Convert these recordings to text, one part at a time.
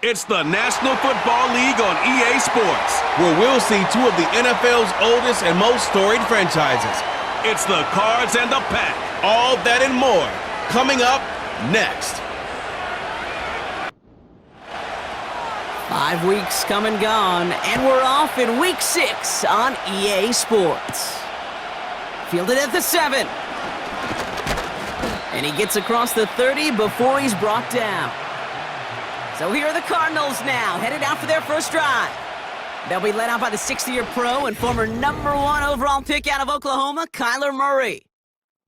It's the National Football League on EA Sports, where we'll see two of the NFL's oldest and most storied franchises. It's the Cards and the Pack. All that and more coming up next. 5 weeks come and gone, and we're off in Week 6 on EA Sports. Fielded at the 7. And he gets across the 30 before he's brought down. So here are the Cardinals now, headed out for their first drive. They'll be led out by the 60-year pro and former #1 overall pick out of Oklahoma, Kyler Murray.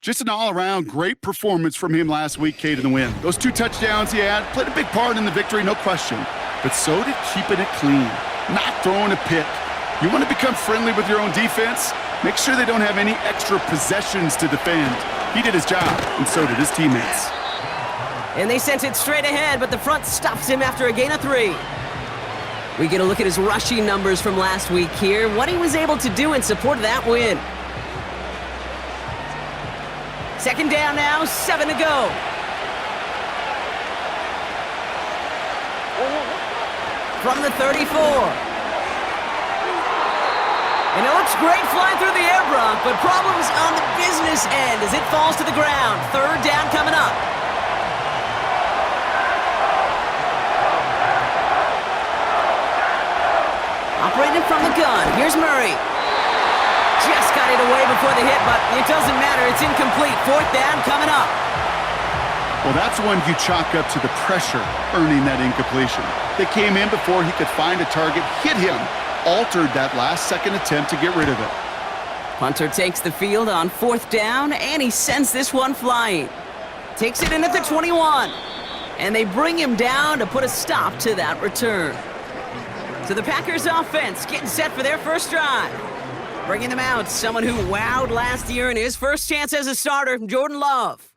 Just an all-around great performance from him last week, Kate, in the win. Those 2 touchdowns he had played a big part in the victory, no question. But so did keeping it clean, not throwing a pick. You want to become friendly with your own defense? Make sure they don't have any extra possessions to defend. He did his job, and so did his teammates. And they sent it straight ahead, but the front stops him after a gain of 3. We get a look at his rushing numbers from last week here, what he was able to do in support of that win. Second down now, 7 to go. From the 34. And it looks great flying through the air, Brock, but problems on the business end as it falls to the ground. Third down coming up. Operating from the gun, here's Murray. Just got it away before the hit, but it doesn't matter, it's incomplete. Fourth down coming up. Well, that's one you chalk up to the pressure earning that incompletion. They came in before he could find a target, hit him, altered that last-second attempt to get rid of it. Punter takes the field on 4th down, and he sends this one flying. Takes it in at the 21, and they bring him down to put a stop to that return. So the Packers offense getting set for their first drive. Bringing them out, someone who wowed last year in his first chance as a starter, Jordan Love.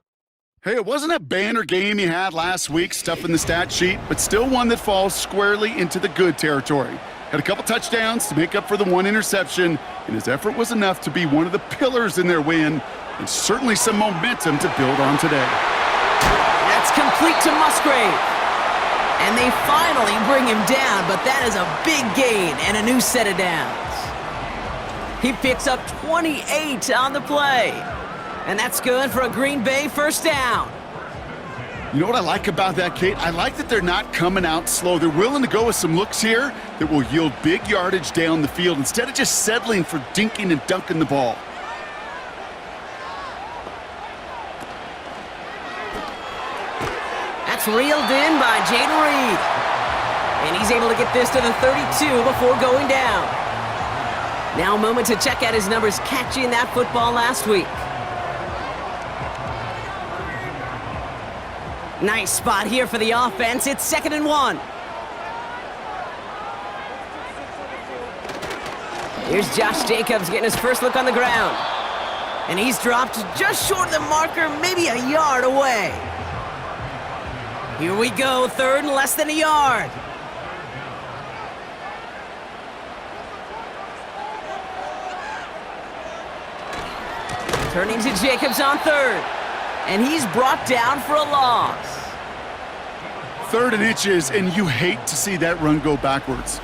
Hey, it wasn't a banner game he had last week, stuff in the stat sheet, but still one that falls squarely into the good territory. Had a couple touchdowns to make up for the 1 interception, and his effort was enough to be one of the pillars in their win, and certainly some momentum to build on today. That's complete to Musgrave. And they finally bring him down, but that is a big gain and a new set of downs. He picks up 28 on the play. And that's good for a Green Bay first down. You know what I like about that, Kate? I like that they're not coming out slow. They're willing to go with some looks here that will yield big yardage down the field instead of just settling for dinking and dunking the ball. That's reeled in by Jaden Reed. And he's able to get this to the 32 before going down. Now a moment to check out his numbers catching that football last week. Nice spot here for the offense. It's 2nd and 1. Here's Josh Jacobs getting his first look on the ground. And he's dropped just short of the marker, maybe a yard away. Here we go, 3rd and less than a yard. Turning to Jacobs on 3rd. And he's brought down for a loss. 3rd and inches, and you hate to see that run go backwards.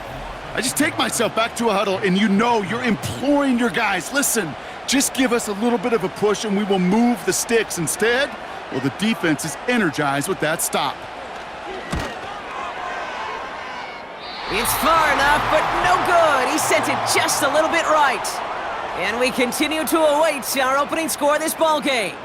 I just take myself back to a huddle, and you know you're imploring your guys, listen, just give us a little bit of a push and we will move the sticks. Instead, well, the defense is energized with that stop. It's far enough, but no good. He sent it just a little bit right. And we continue to await our opening score of this ballgame.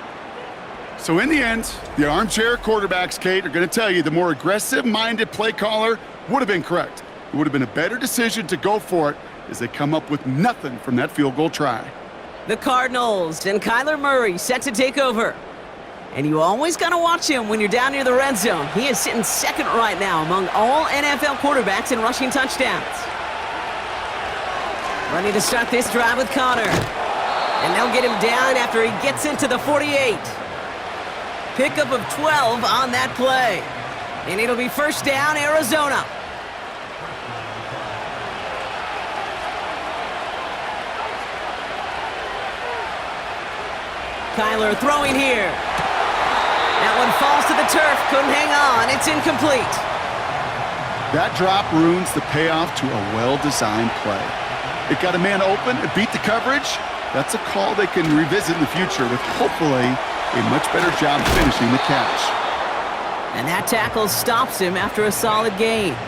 So in the end, the armchair quarterbacks, Kate, are going to tell you the more aggressive-minded play caller would have been correct. It would have been a better decision to go for it as they come up with nothing from that field goal try. The Cardinals and Kyler Murray set to take over. And you always got to watch him when you're down near the red zone. He is sitting 2nd right now among all NFL quarterbacks in rushing touchdowns. Ready to start this drive with Connor. And they'll get him down after he gets into the 48. Pickup of 12 on that play. And it'll be first down, Arizona. Kyler throwing here. That one falls to the turf, couldn't hang on, it's incomplete. That drop ruins the payoff to a well-designed play. It got a man open, it beat the coverage. That's a call they can revisit in the future with hopefully a much better job finishing the catch. And that tackle stops him after a solid gain.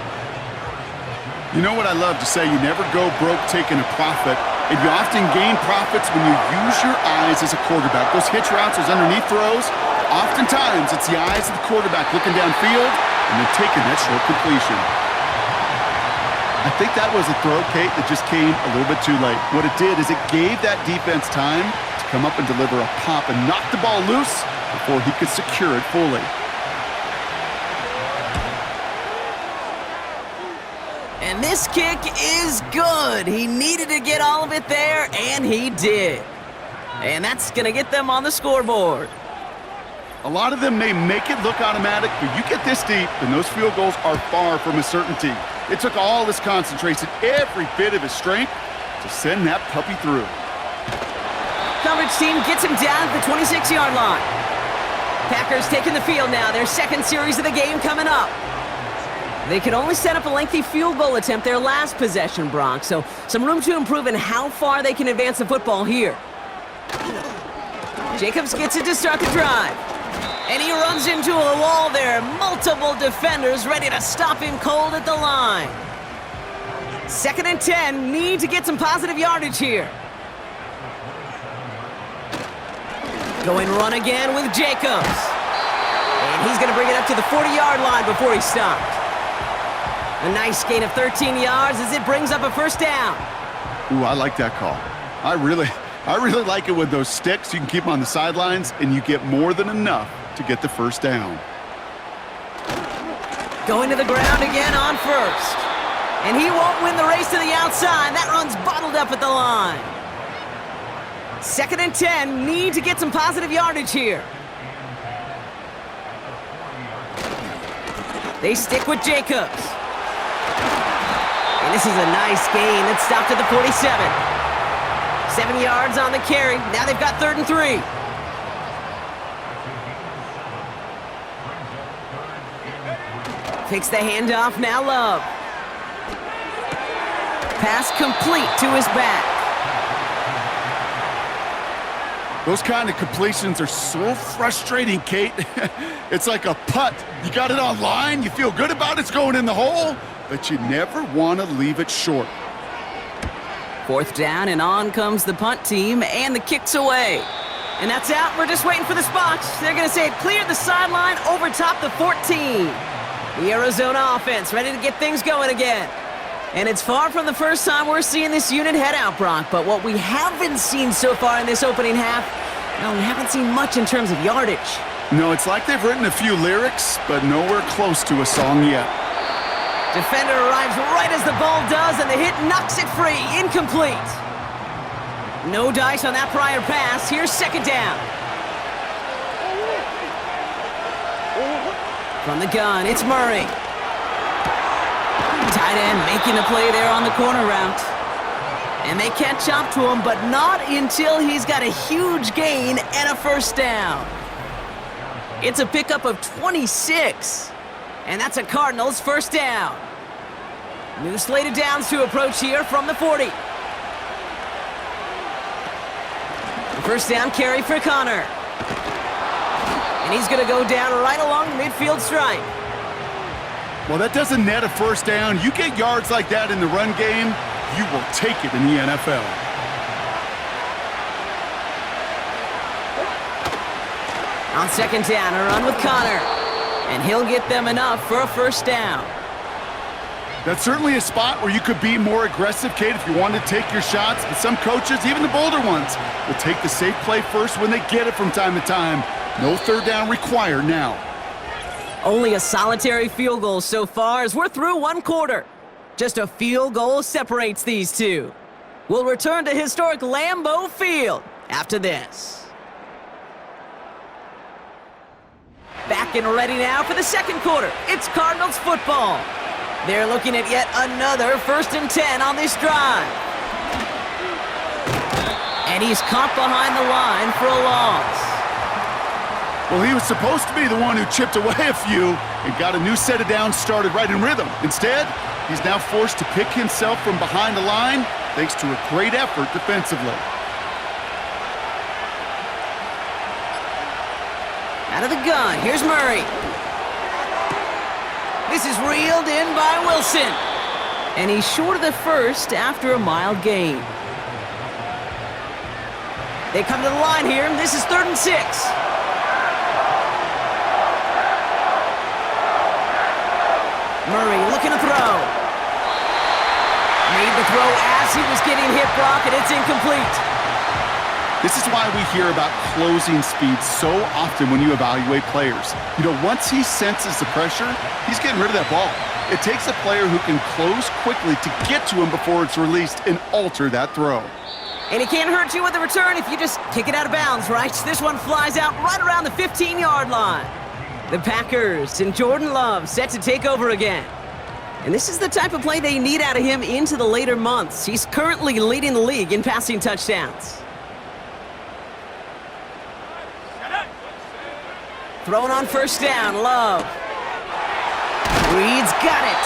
You know what I love to say, you never go broke taking a profit, and you often gain profits when you use your eyes as a quarterback. Those hitch routes, those underneath throws, oftentimes it's the eyes of the quarterback looking downfield and then taking that short completion. I think that was a throw, Kate, that just came a little bit too late. What it did is it gave that defense time to come up and deliver a pop and knock the ball loose before he could secure it fully. And this kick is good. He needed to get all of it there, and he did. And that's going to get them on the scoreboard. A lot of them may make it look automatic, but you get this deep, and those field goals are far from a certainty. It took all his concentration, every bit of his strength, to send that puppy through. Coverage team gets him down at the 26-yard line. Packers taking the field now, their second series of the game coming up. They could only set up a lengthy field goal attempt their last possession, Brock, so some room to improve in how far they can advance the football here. Jacobs gets it to start the drive. And he runs into a wall there. Multiple defenders ready to stop him cold at the line. 2nd and 10, need to get some positive yardage here. Going run again with Jacobs. And he's going to bring it up to the 40-yard line before he stopped. A nice gain of 13 yards as it brings up a first down. Ooh, I like that call. I really like it with those sticks. You can keep them on the sidelines, and you get more than enough to get the first down. Going to the ground again on first. And he won't win the race to the outside. That run's bottled up at the line. 2nd and 10, need to get some positive yardage here. They stick with Jacobs. And this is a nice gain. It stopped at the 47. 7 yards on the carry. Now they've got 3rd and 3. Takes the handoff, now Love. Pass complete to his back. Those kind of completions are so frustrating, Kate. It's like a putt. You got it on line, you feel good about it's going in the hole, but you never want to leave it short. 4th down, and on comes the punt team, and the kick's away. And that's out. We're just waiting for the spots. They're going to say it cleared the sideline over top the 14. The Arizona offense ready to get things going again. And it's far from the first time we're seeing this unit head out, Brock, but what we haven't seen so far in this opening half, well, we haven't seen much in terms of yardage. No, it's like they've written a few lyrics, but nowhere close to a song yet. Defender arrives right as the ball does, and the hit knocks it free. Incomplete. No dice on that prior pass. Here's 2nd down. From the gun, it's Murray. Tight end making the play there on the corner route. And they catch up to him, but not until he's got a huge gain and a first down. It's a pickup of 26. And that's a Cardinals first down. New slated downs to approach here from the 40. The first down carry for Connor. And he's going to go down right along the midfield stripe. Well, that doesn't net a first down. You get yards like that in the run game, you will take it in the NFL. On 2nd down, a run with Connor. And he'll get them enough for a first down. That's certainly a spot where you could be more aggressive, Kate, if you want to take your shots. But some coaches, even the bolder ones, will take the safe play first when they get it from time to time. No 3rd down required now. Only a solitary field goal so far as we're through 1 quarter. Just a field goal separates these two. We'll return to historic Lambeau Field after this. Back and ready now for the 2nd quarter. It's Cardinals football. They're looking at yet another 1st and 10 on this drive. And he's caught behind the line for a loss. Well, he was supposed to be the one who chipped away a few and got a new set of downs started right in rhythm. Instead, he's now forced to pick himself from behind the line thanks to a great effort defensively. Out of the gun, here's Murray. This is reeled in by Wilson. And he's short of the first after a mild gain. They come to the line here, and this is 3rd and 6. Murray looking to throw. Made the throw as he was getting hit, Brock, and it's incomplete. This is why we hear about closing speed so often when you evaluate players. You know, once he senses the pressure, he's getting rid of that ball. It takes a player who can close quickly to get to him before it's released and alter that throw. And he can't hurt you with the return if you just kick it out of bounds, right? This one flies out right around the 15-yard line. The Packers and Jordan Love set to take over again. And this is the type of play they need out of him into the later months. He's currently leading the league in passing touchdowns. Throwing on 1st down, Love. Reed's got it.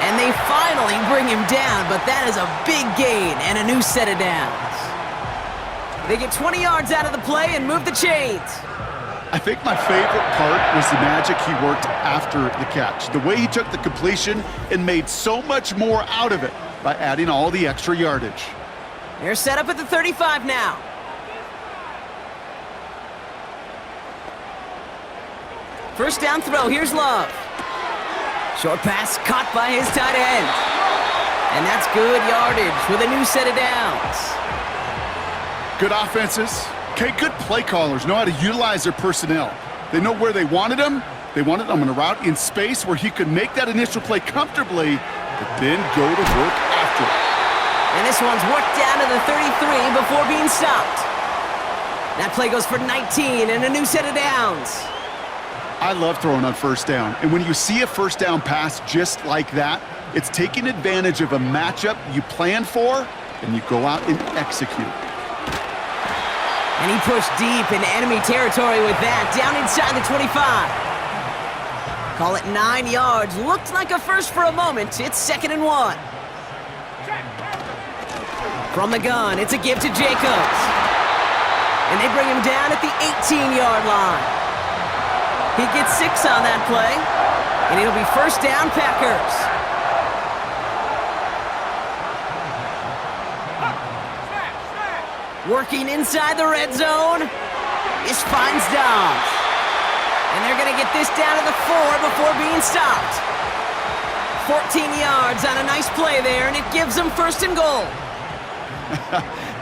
And they finally bring him down, but that is a big gain and a new set of downs. They get 20 yards out of the play and move the chains. I think my favorite part was the magic he worked after the catch. The way he took the completion and made so much more out of it by adding all the extra yardage. They're set up at the 35 now. First down throw, here's Love. Short pass caught by his tight end. And that's good yardage with a new set of downs. Good offenses. Okay, good play callers know how to utilize their personnel. They know where they wanted him. They wanted him on a route in space where he could make that initial play comfortably, but then go to work after it. And this one's worked down to the 33 before being stopped. That play goes for 19 and a new set of downs. I love throwing on 1st down. And when you see a 1st down pass just like that, it's taking advantage of a matchup you planned for, and you go out and execute. And he pushed deep in enemy territory with that, down inside the 25. Call it 9 yards. Looked like a first for a moment. It's 2nd and 1. From the gun, it's a give to Jacobs. And they bring him down at the 18-yard line. He gets 6 on that play, and it'll be 1st down, Packers. Working inside the red zone. This finds Dobbs. And they're going to get this down to the 4 before being stopped. 14 yards on a nice play there, and it gives them 1st and goal.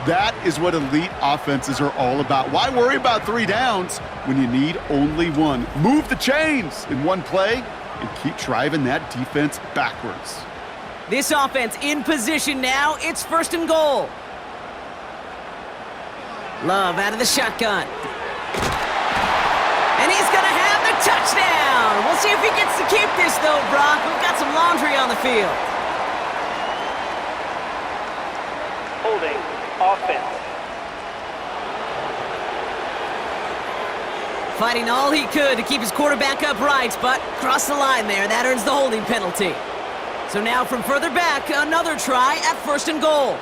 That is what elite offenses are all about. Why worry about 3 downs when you need only 1? Move the chains in one play and keep driving that defense backwards. This offense in position now. It's 1st and goal. Love out of the shotgun. And he's going to have the touchdown. We'll see if he gets to keep this, though, Brock. We've got some laundry on the field. Holding. Offense. Fighting all he could to keep his quarterback upright, but crossed the line there. That earns the holding penalty. So now from further back, another try at 1st and goal.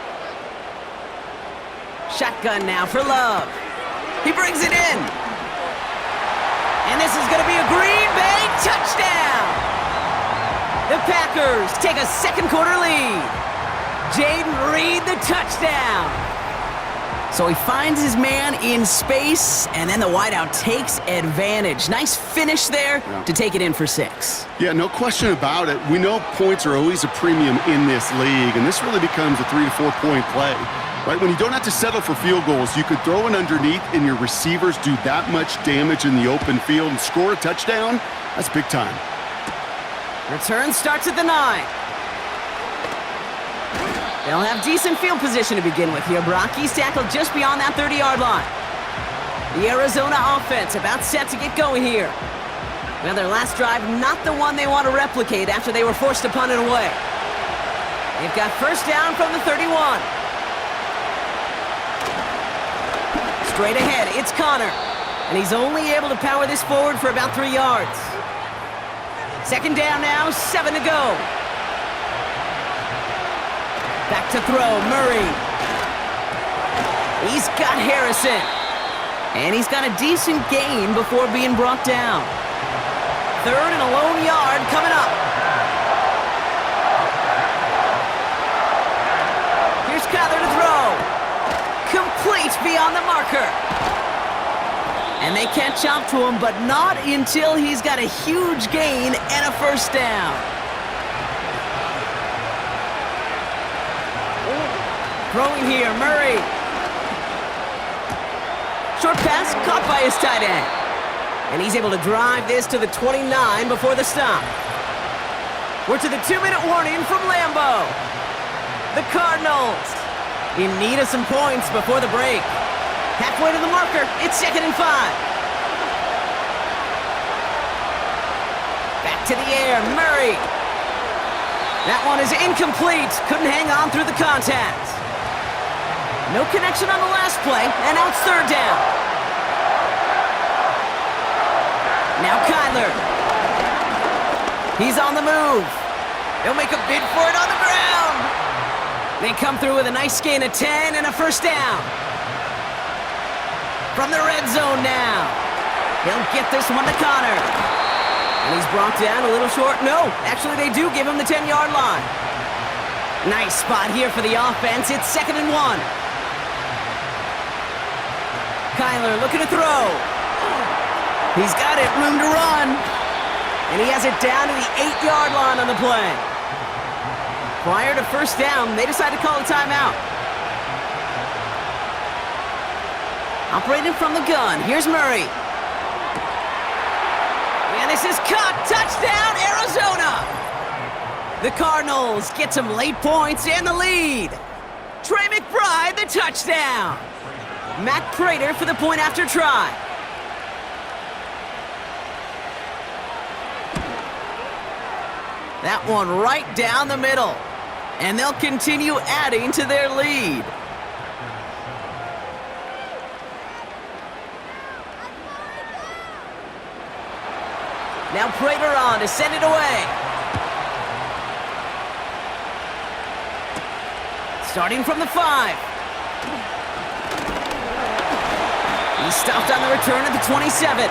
Shotgun now for Love. He brings it in. And this is going to be a Green Bay touchdown. The Packers take a 2nd quarter lead. Jaden Reed, the touchdown. So he finds his man in space, and then the wideout takes advantage. Nice finish there to take it in for 6. Yeah, no question about it. We know points are always a premium in this league, and this really becomes a 3 to 4 point play. Right? When you don't have to settle for field goals, you could throw it underneath, and your receivers do that much damage in the open field and score a touchdown. That's big time. Return starts at the 9. They'll have decent field position to begin with here, Brock. He's tackled just beyond that 30-yard line. The Arizona offense about set to get going here. Well, their last drive, not the one they want to replicate after they were forced to punt it away. They've got 1st down from the 31. Straight ahead, it's Connor. And he's only able to power this forward for about 3 yards. Second down now, 7 to go. Back to throw, Murray. He's got Harrison. And he's got a decent gain before being brought down. Third and a lone yard coming up. Here's Kyler to throw. Complete beyond the marker. And they catch up to him, but not until he's got a huge gain and a first down. Throwing here, Murray. Short pass caught by his tight end. And he's able to drive this to the 29 before the stop. We're to the 2-minute warning from Lambeau. The Cardinals in need of some points before the break. Halfway to the marker, it's 2nd and 5. Back to the air, Murray. That one is incomplete. Couldn't hang on through the contact. No connection on the last play, and now it's 3rd down. Now Kyler. He's on the move. He'll make a bid for it on the ground. They come through with a nice gain of 10 and a first down. From the red zone now. He'll get this one to Connor. And he's brought down a little short. No, actually they do give him the 10-yard line. Nice spot here for the offense. It's 2nd and 1. Kyler looking to throw. He's got it, room to run. And he has it down to the 8-yard line on the play. Prior to first down, they decide to call a timeout. Operating from the gun, here's Murray. And this is caught, touchdown, Arizona! The Cardinals get some late points and the lead. Trey McBride, the touchdown. Matt Prater for the point after try. That one right down the middle. And they'll continue adding to their lead. Now Prater on to send it away. Starting from the 5. He stopped on the return at the 27.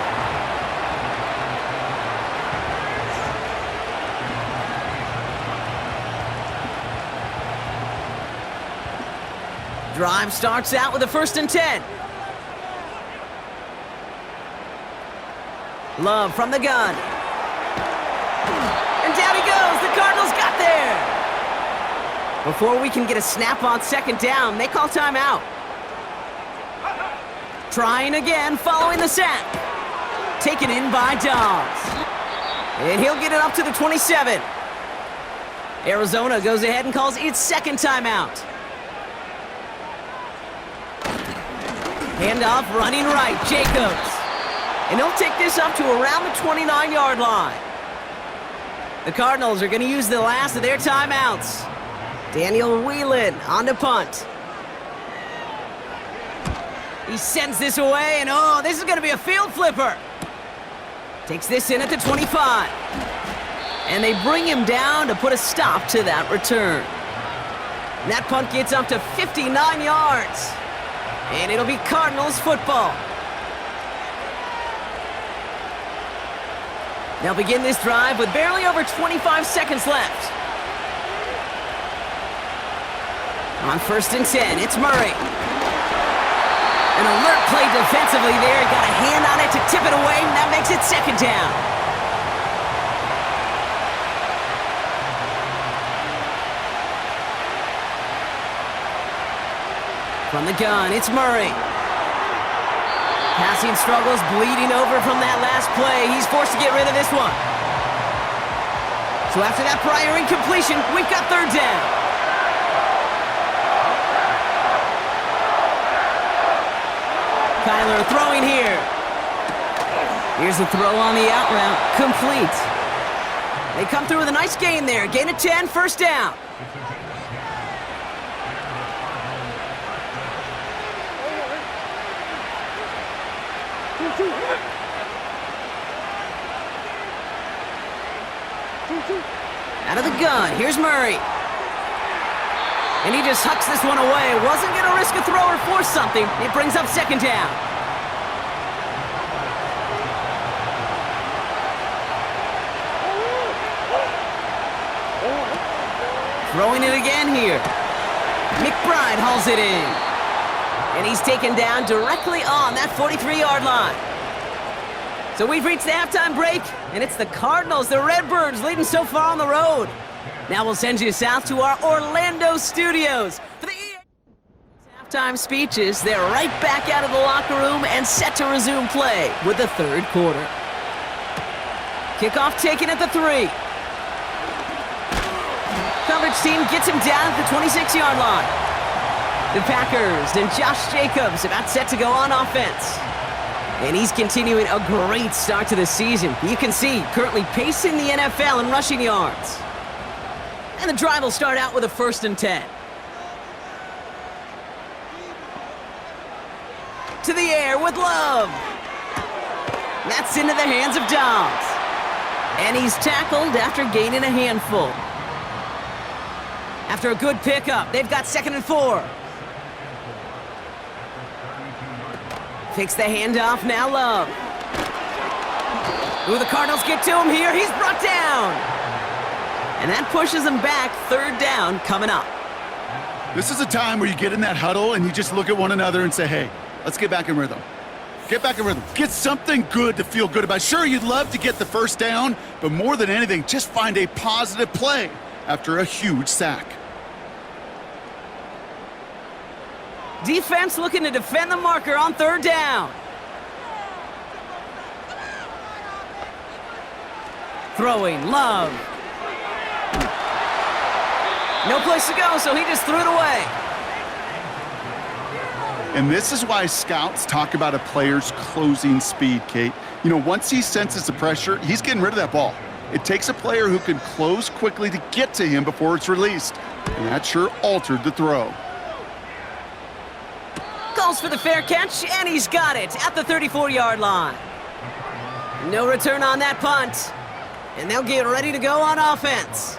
Drive starts out with a 1st and 10. Love from the gun. And down he goes. The Cardinals got there. Before we can get a snap on 2nd down, they call timeout. Trying again following the sack. Taken in by Dobbs. And he'll get it up to the 27. Arizona goes ahead and calls its 2nd timeout. Handoff running right, Jacobs. And he'll take this up to around the 29-yard line. The Cardinals are going to use the last of their timeouts. Daniel Whelan on to punt. He sends this away, and oh, this is going to be a field flipper. Takes this in at the 25. And they bring him down to put a stop to that return. And that punt gets up to 59 yards. And it'll be Cardinals football. They'll begin this drive with barely over 25 seconds left. On 1st and 10, it's Murray. An alert play defensively there. Got a hand on it to tip it away, and that makes it 2nd down. From the gun, it's Murray. Passing struggles bleeding over from that last play. He's forced to get rid of this one. So after that prior incompletion, we've got 3rd down. Kyler throwing here. Here's the throw on the out route. Complete. They come through with a nice gain there. Gain of 10, 1st down. Out of the gun, here's Murray. And he just hucks this one away. Wasn't going to risk a throw or force something. It brings up second down. Throwing it again here. McBride hauls it in. And he's taken down directly on that 43-yard line. So we've reached the halftime break, and it's the Cardinals, the Redbirds, leading so far on the road. Now we'll send you south to our Orlando studios for the halftime speeches. They're right back out of the locker room and set to resume play with the third quarter. Kickoff taken at the 3. Coverage team gets him down at the 26-yard line. The Packers and Josh Jacobs about set to go on offense. And he's continuing a great start to the season. You can see, currently pacing the NFL in rushing yards. And the drive will start out with a 1st and 10. To the air with Love. That's into the hands of Dobbs. And he's tackled after gaining a handful. After a good pickup, they've got 2nd and 4. Takes the handoff, now Love. Ooh, the Cardinals get to him here. He's brought down. And that pushes him back. 3rd down coming up. This is a time where you get in that huddle and you just look at one another and say, hey, let's get back in rhythm. Get back in rhythm. Get something good to feel good about. Sure, you'd love to get the 1st down, but more than anything, just find a positive play after a huge sack. Defense looking to defend the marker on 3rd down. Throwing, Love. No place to go, so he just threw it away. And this is why scouts talk about a player's closing speed, Kate. You know, once he senses the pressure, he's getting rid of that ball. It takes a player who can close quickly to get to him before it's released. And that sure altered the throw. Calls for the fair catch, and he's got it at the 34-yard line. No return on that punt. And they'll get ready to go on offense.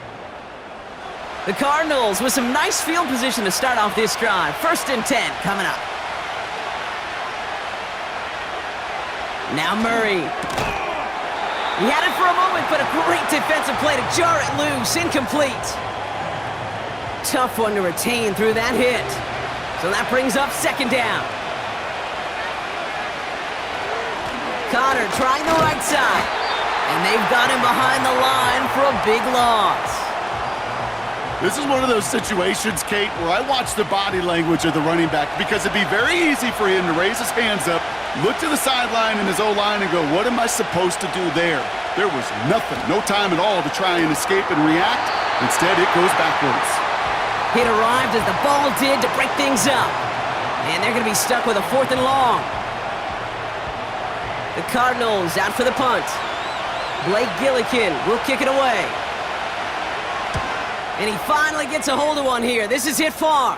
The Cardinals with some nice field position to start off this drive. 1st and 10 coming up. Now Murray. He had it for a moment, but a great defensive play to jar it loose. Incomplete. Tough one to retain through that hit. So that brings up 2nd down. Connor trying the right side. And they've got him behind the line for a big loss. This is one of those situations, Kate, where I watch the body language of the running back because it'd be very easy for him to raise his hands up, look to the sideline in his O-line and go, what am I supposed to do there? There was nothing, no time at all to try and escape and react. Instead, it goes backwards. Hit arrived as the ball did to break things up. And they're going to be stuck with a 4th and long. The Cardinals out for the punt. Blake Gillikin will kick it away. And he finally gets a hold of one here. This is hit far.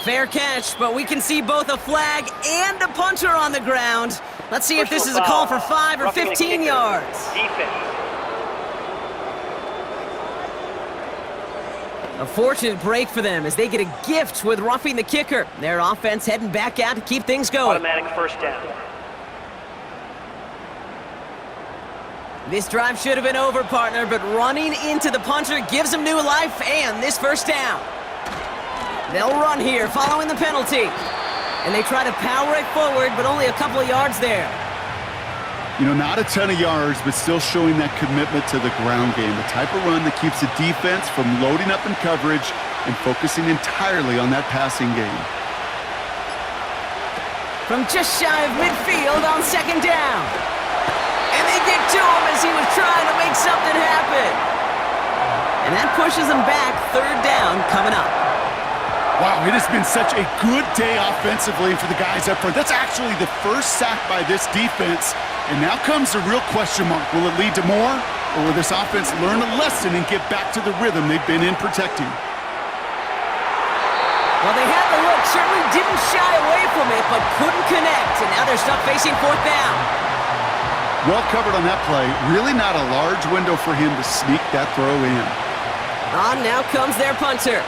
Fair catch, but we can see both a flag and a punter on the ground. Let's see if this is a call for 5 or 15 yards. A fortunate break for them as they get a gift with roughing the kicker. Their offense heading back out to keep things going. Automatic 1st down. This drive should have been over, partner, but running into the punter gives them new life and this 1st down. They'll run here following the penalty. And they try to power it forward, but only a couple of yards there. You know, not a ton of yards, but still showing that commitment to the ground game. The type of run that keeps the defense from loading up in coverage and focusing entirely on that passing game. From just shy of midfield on 2nd down. And they get to him as he was trying to make something happen. And that pushes him back. 3rd down coming up. Wow, it has been such a good day offensively for the guys up front. That's actually the 1st sack by this defense. And now comes the real question mark. Will it lead to more? Or will this offense learn a lesson and get back to the rhythm they've been in protecting? Well, they had the look, certainly didn't shy away from it, but couldn't connect. And now they're stuck facing fourth down. Well covered on that play. Really not a large window for him to sneak that throw in. On now comes their punter.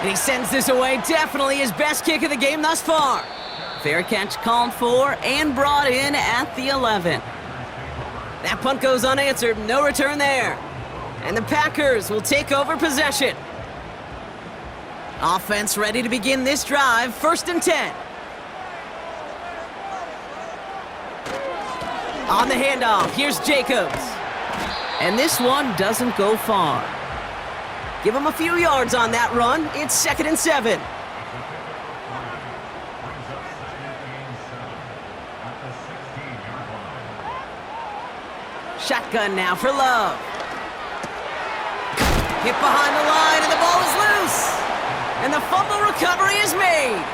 And he sends this away. Definitely his best kick of the game thus far. Fair catch called for and brought in at the 11. That punt goes unanswered. No return there. And the Packers will take over possession. Offense ready to begin this drive. 1st and 10. On the handoff, here's Jacobs. And this one doesn't go far. Give him a few yards on that run. It's 2nd and 7. Shotgun now for Love. Hit behind the line, and the ball is loose. And the fumble recovery is made.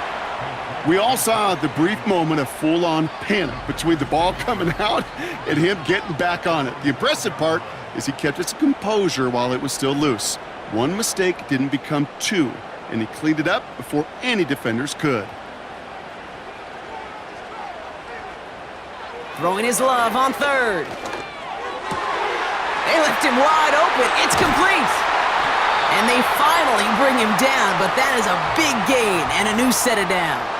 We all saw the brief moment of full-on panic between the ball coming out and him getting back on it. The impressive part is he kept his composure while it was still loose. One mistake didn't become two, and he cleaned it up before any defenders could. Throwing his Love on 3rd. They left him wide open. It's complete. And they finally bring him down, but that is a big gain and a new set of downs.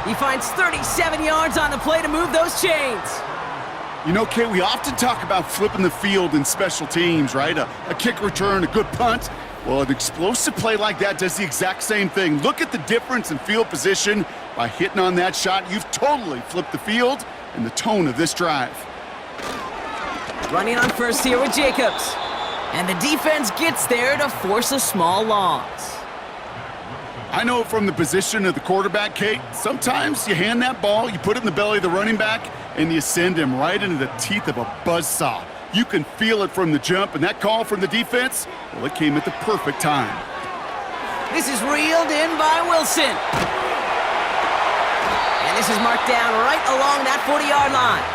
He finds 37 yards on the play to move those chains. You know, Kate, we often talk about flipping the field in special teams, right? A kick return, a good punt. Well, an explosive play like that does the exact same thing. Look at the difference in field position. By hitting on that shot, you've totally flipped the field and the tone of this drive. Running on first here with Jacobs. And the defense gets there to force a small loss. I know from the position of the quarterback, Kate, sometimes you hand that ball, you put it in the belly of the running back, and you send him right into the teeth of a buzzsaw. You can feel it from the jump, and that call from the defense, well, it came at the perfect time. This is reeled in by Wilson. And this is marked down right along that 40-yard line.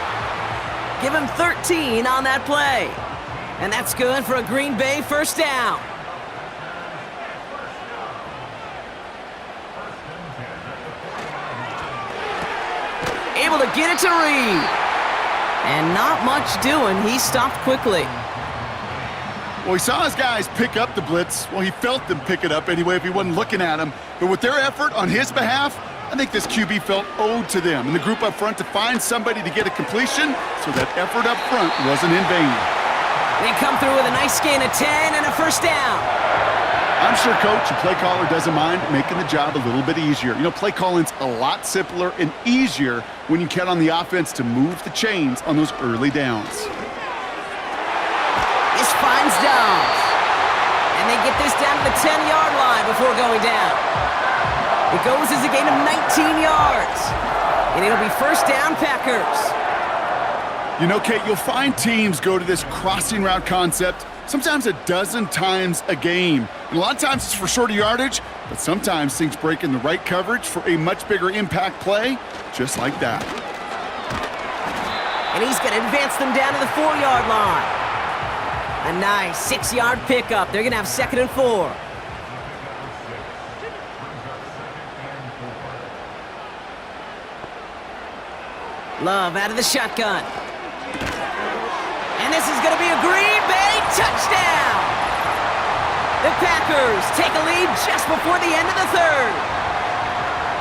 Give him 13 on that play. And that's good for a Green Bay 1st down. Able to get it to Reed. And not much doing. He stopped quickly. Well, he saw his guys pick up the blitz. Well, he felt them pick it up anyway if he wasn't looking at them. But with their effort on his behalf, I think this QB felt owed to them and the group up front to find somebody to get a completion so that effort up front wasn't in vain. They come through with a nice gain of 10 and a 1st down. I'm sure, Coach, the play caller doesn't mind making the job a little bit easier. You know, play calling's a lot simpler and easier when you count on the offense to move the chains on those early downs. This finds Downs. And they get this down to the 10-yard line before going down. It goes as a gain of 19 yards. And it'll be 1st down, Packers. You know, Kate, you'll find teams go to this crossing route concept sometimes a dozen times a game. And a lot of times it's for shorter yardage, but sometimes things break in the right coverage for a much bigger impact play, just like that. And he's going to advance them down to the 4-yard line. A nice 6-yard pickup. They're going to have 2nd and 4. Love out of the shotgun. And this is going to be a Green Bay touchdown. The Packers take a lead just before the end of the 3rd.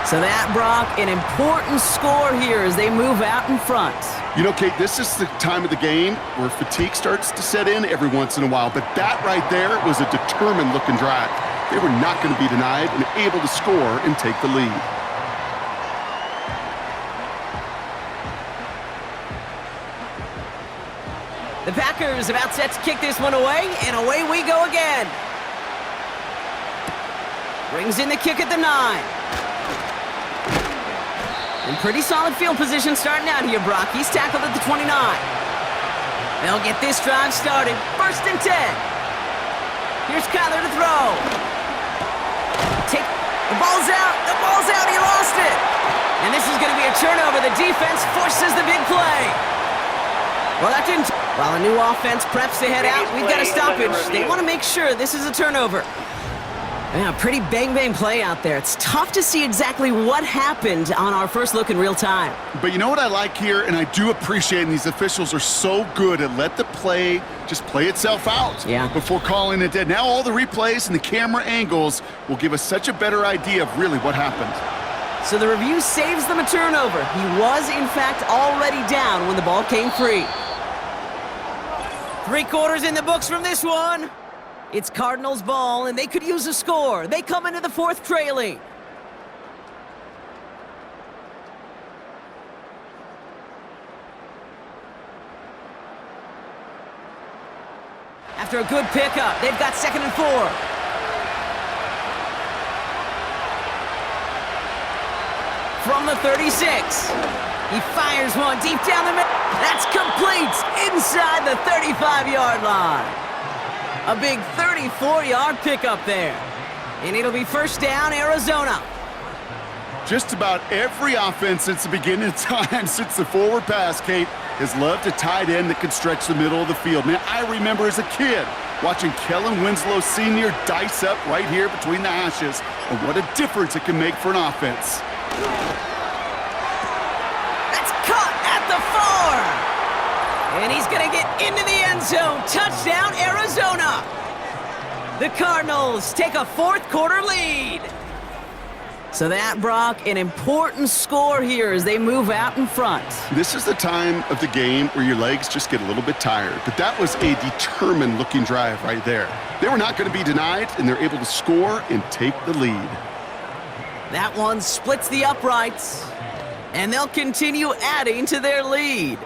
So that, Brock, an important score here as they move out in front. You know, Kate, this is the time of the game where fatigue starts to set in every once in a while. But that right there was a determined-looking drive. They were not going to be denied and able to score and take the lead. The Packers about set to kick this one away, and away we go again. Brings in the kick at the 9. In pretty solid field position starting out here, Brock. He's tackled at the 29. They'll get this drive started. 1st and 10. Here's Kyler to throw. The ball's out. The ball's out. He lost it. And this is going to be a turnover. The defense forces the big play. Well, that didn't... While a new offense preps to head out, we've got a stoppage. They want to make sure this is a turnover. Yeah, pretty bang-bang play out there. It's tough to see exactly what happened on our first look in real time. But you know what I like here, and I do appreciate, and these officials are so good at let the play just play itself out before calling it dead. Now all the replays and the camera angles will give us such a better idea of really what happened. So the review saves them a turnover. He was, in fact, already down when the ball came free. 3 quarters in the books from this one. It's Cardinals ball, and they could use a score. They come into the 4th trailing. After a good pickup, they've got 2nd and 4. From the 36, he fires one deep down the middle. That's complete inside the 35-yard line. A big 34-yard pickup there. And it'll be 1st down, Arizona. Just about every offense since the beginning of time, since the forward pass, Kate, has loved a tight end that can stretch the middle of the field. Man, I remember as a kid watching Kellen Winslow Sr. dice up right here between the hashes, and what a difference it can make for an offense. That's caught at the 4. And he's going to get into the end zone. Touchdown, Arizona. The Cardinals take a 4th quarter lead. So that, Brock, an important score here as they move out in front. This is the time of the game where your legs just get a little bit tired. But that was a determined-looking drive right there. They were not going to be denied, and they're able to score and take the lead. That one splits the uprights, and they'll continue adding to their lead.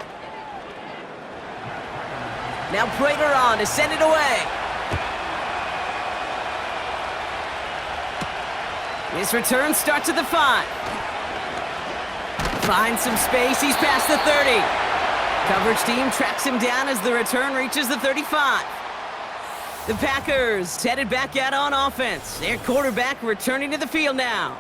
Now Prater on to send it away. His return starts at the 5. Finds some space, he's past the 30. Coverage team tracks him down as the return reaches the 35. The Packers headed back out on offense. Their quarterback returning to the field now.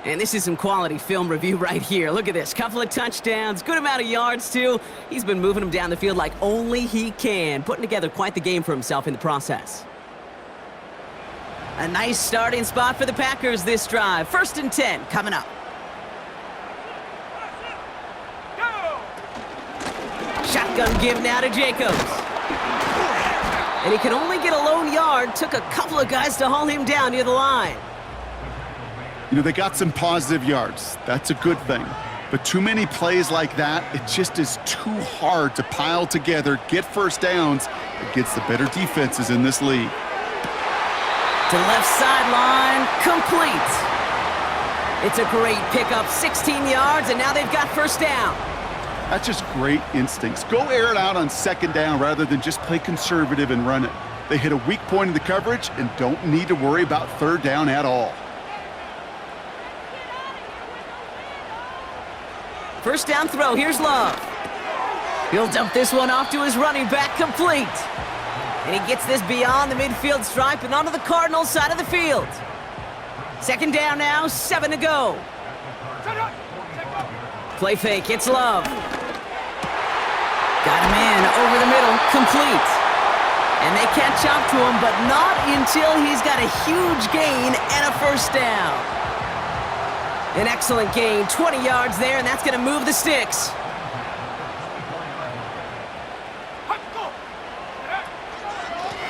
And this is some quality film review right here. Look at this. Couple of touchdowns, good amount of yards, too. He's been moving them down the field like only he can, putting together quite the game for himself in the process. A nice starting spot for the Packers this drive. 1st and 10 coming up. Shotgun give now to Jacobs. And he could only get a lone yard. Took a couple of guys to haul him down near the line. You know, they got some positive yards. That's a good thing. But too many plays like that, it just is too hard to pile together, get 1st downs against the better defenses in this league. To left sideline, complete. It's a great pickup, 16 yards, and now they've got 1st down. That's just great instincts. Go air it out on 2nd down rather than just play conservative and run it. They hit a weak point in the coverage and don't need to worry about 3rd down at all. 1st down throw, here's Love. He'll dump this one off to his running back, complete. And he gets this beyond the midfield stripe and onto the Cardinals side of the field. 2nd down now, 7 to go. Play fake, it's Love. Got him in, over the middle, complete. And they catch up to him, but not until he's got a huge gain and a 1st down. An excellent gain, 20 yards there, and that's going to move the sticks.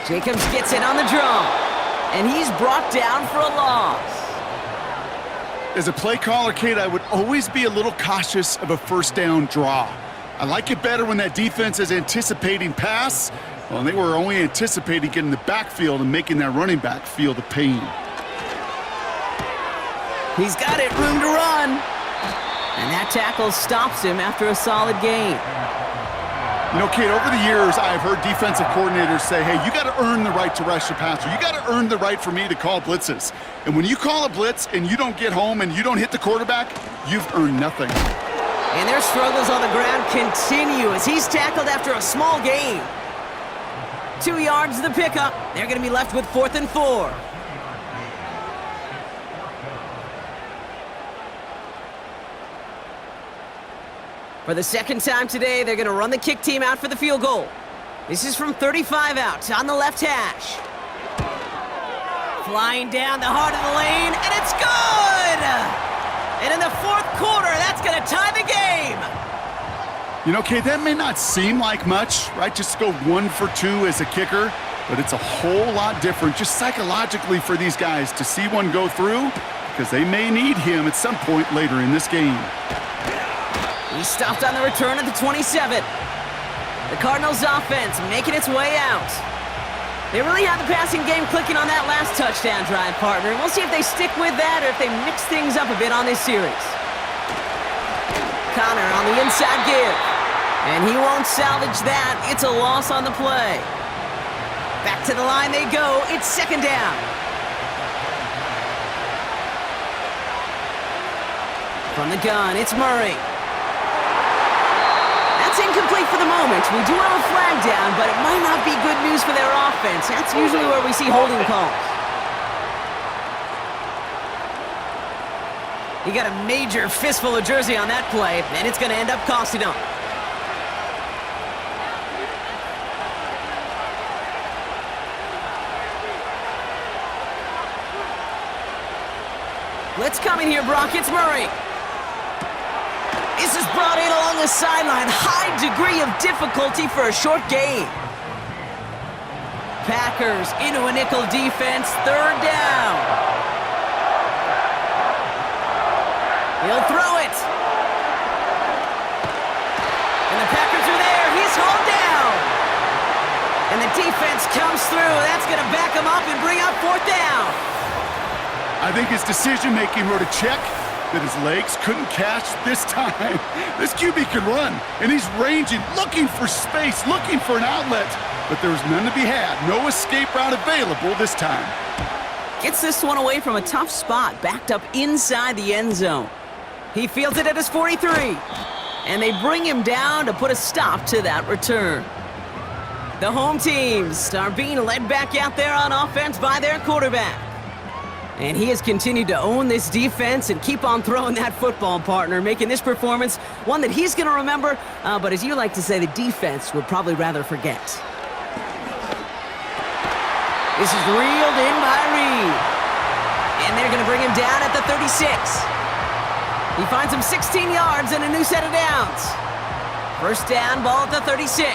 Jacobs gets it on the draw, and he's brought down for a loss. As a play caller, Kate, I would always be a little cautious of a 1st down draw. I like it better when that defense is anticipating pass. Well, they were only anticipating getting the backfield and making that running back feel the pain. He's got it, room to run. And that tackle stops him after a solid gain. You know, Kate, over the years, I've heard defensive coordinators say, hey, you got to earn the right to rush the passer. You got to earn the right for me to call blitzes. And when you call a blitz and you don't get home and you don't hit the quarterback, you've earned nothing. And their struggles on the ground continue as he's tackled after a small gain. 2 yards to the pickup. They're going to be left with 4th and 4. For the 2nd time today, they're going to run the kick team out for the field goal. This is from 35 out on the left hash. Flying down the heart of the lane, and it's good! And in the fourth quarter, that's going to tie the game. You know, Kate, that may not seem like much, right? Just to go 1 for 2 as a kicker, but it's a whole lot different just psychologically for these guys to see one go through because they may need him at some point later in this game. He stopped on the return at the 27. The Cardinals offense making its way out. They really have the passing game clicking on that last touchdown drive, partner. We'll see if they stick with that or if they mix things up a bit on this series. Connor on the inside give. And he won't salvage that. It's a loss on the play. Back to the line they go. It's second down. From the gun, it's Murray. That's incomplete for the moment. We do have a flag down, but it might not be good news for their offense. That's usually where we see holding calls. He got a major fistful of jersey on that play, and it's going to end up costing him. Let's come in here, Brock. It's Murray. This is brought in along the sideline. High degree of difficulty for a short gain. Packers into a nickel defense. Third down. He'll throw it. And the Packers are there. He's hauled down. And the defense comes through. That's going to back him up and bring up fourth down. I think his decision-making wrote a check that his legs couldn't catch this time. This QB can run, and he's ranging, looking for space, looking for an outlet. But there was none to be had. No escape route available this time. Gets this one away from a tough spot, backed up inside the end zone. He fields it at his 43. And they bring him down to put a stop to that return. The home teams are being led back out there on offense by their quarterback. And he has continued to own this defense and keep on throwing that football, partner, making this performance one that he's going to remember, but as you like to say, the defense would probably rather forget. This is reeled in by Reed. And they're going to bring him down at the 36. He finds him 16 yards and a new set of downs. First down, ball at the 36.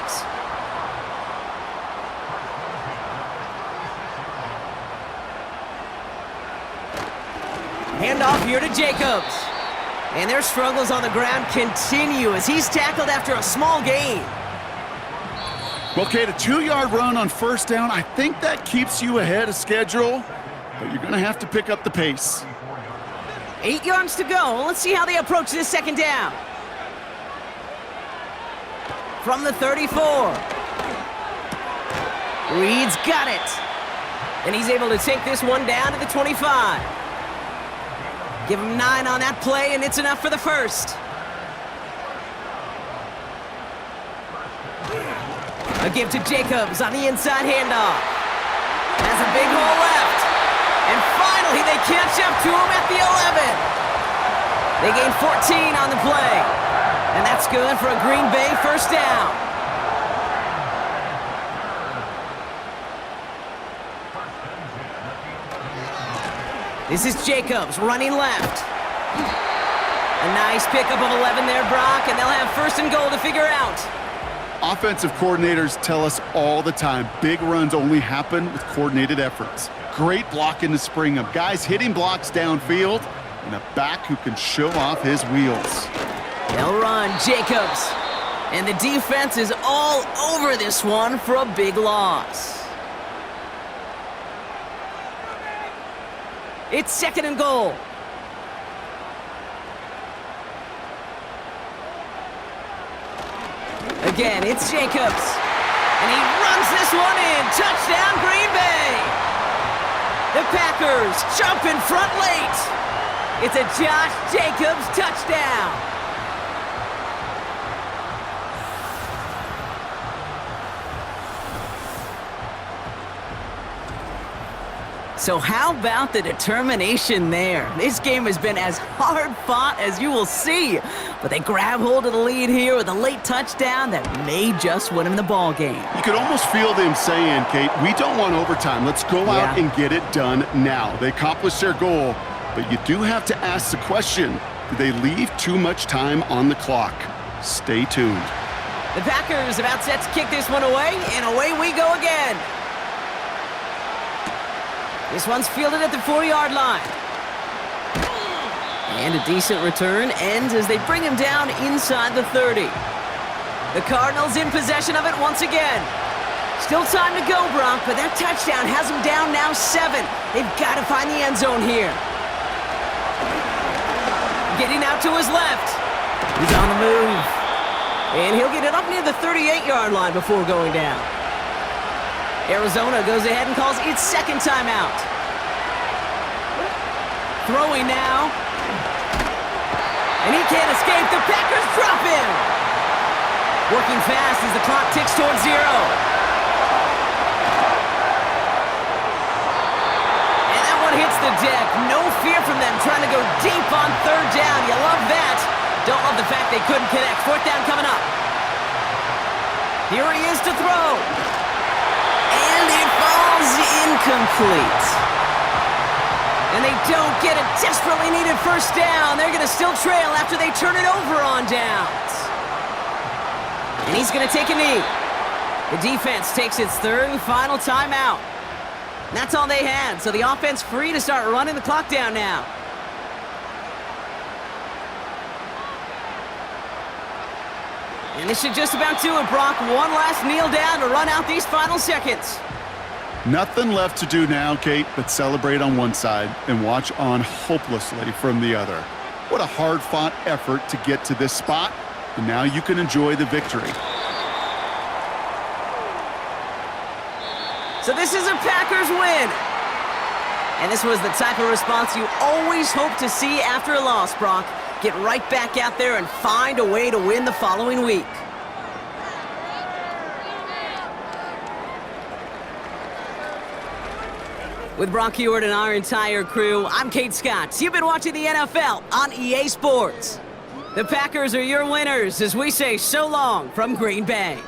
Handoff here to Jacobs. And their struggles on the ground continue as he's tackled after a small gain. Well, Kate, a 2-yard run on first down, I think that keeps you ahead of schedule, but you're going to have to pick up the pace. 8 yards to go. Let's see how they approach this second down. From the 34. Reed's got it. And he's able to take this one down to the 25. Give him 9 on that play, and it's enough for the first. A give to Jacobs on the inside handoff. Has a big hole left. And finally, they catch up to him at the 11. They gain 14 on the play. And that's good for a Green Bay first down. This is Jacobs running left. A nice pickup of 11 there, Brock, and they'll have first and goal to figure out. Offensive coordinators tell us all the time, big runs only happen with coordinated efforts. Great blocking to spring them. Guys hitting blocks downfield, and a back who can show off his wheels. They'll run Jacobs. And the defense is all over this one for a big loss. It's second and goal. Again, it's Jacobs. And he runs this one in. Touchdown, Green Bay. The Packers jump in front late. It's a Josh Jacobs touchdown. So how about the determination there? This game has been as hard-fought as you will see. But they grab hold of the lead here with a late touchdown that may just win them the ball game. You could almost feel them saying, Kate, we don't want overtime. Let's go out and get it done now. They accomplished their goal, but you do have to ask the question, do they leave too much time on the clock? Stay tuned. The Packers about set to kick this one away, and away we go again. This one's fielded at the 4-yard line. And a decent return ends as they bring him down inside the 30. The Cardinals in possession of it once again. Still time to go, Brock, but that touchdown has them down now 7. They've got to find the end zone here. Getting out to his left. He's on the move. And he'll get it up near the 38-yard line before going down. Arizona goes ahead and calls its second timeout. Throwing now. And he can't escape. The Packers drop him. Working fast as the clock ticks towards 0. And that one hits the deck. No fear from them trying to go deep on 3rd down. You love that. Don't love the fact they couldn't connect. 4th down coming up. Here he is to throw. And it falls incomplete. And they don't get a desperately needed 1st down. They're going to still trail after they turn it over on downs. And he's going to take a knee. The defense takes its 3rd and final timeout. And that's all they had, so the offense free to start running the clock down now. And this should just about do it, Brock. One last kneel down to run out these final seconds. Nothing left to do now, Kate, but celebrate on one side and watch on hopelessly from the other. What a hard-fought effort to get to this spot, and now you can enjoy the victory. So this is a Packers win. And this was the type of response you always hope to see after a loss, Brock. Get right back out there and find a way to win the following week. With Brock Heward and our entire crew, I'm Kate Scott. You've been watching the NFL on EA Sports. The Packers are your winners as we say so long from Green Bay.